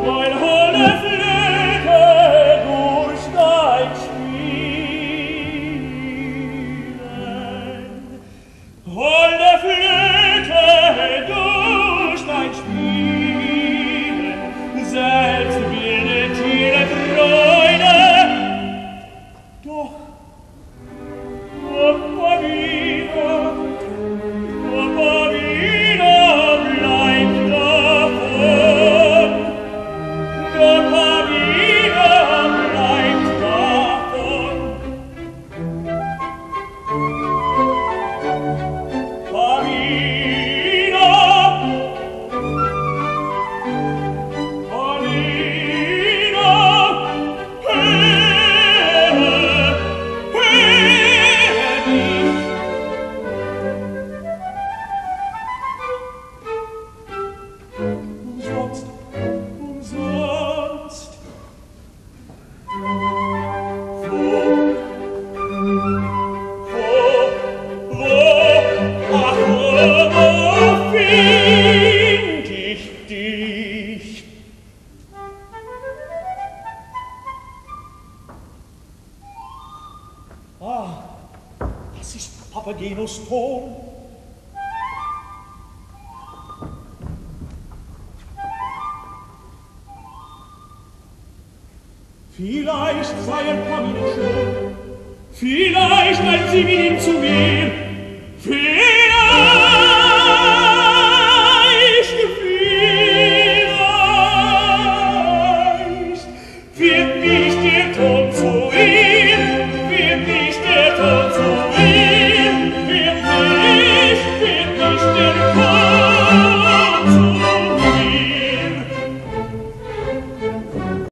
Weil holde Flöte durch dein Spielen, holde Flöte durch dein Spielen, selbst wilde Tiere Freude, doch Papavina bleibt davon, Papavina bleibt davon. Pavina, Pavina, umsonst. Wo find ich dich? Ah, das ist Papagenos Ton. Vielleicht sei Pamina schon, vielleicht ein sie mit ihm zu mir, vielleicht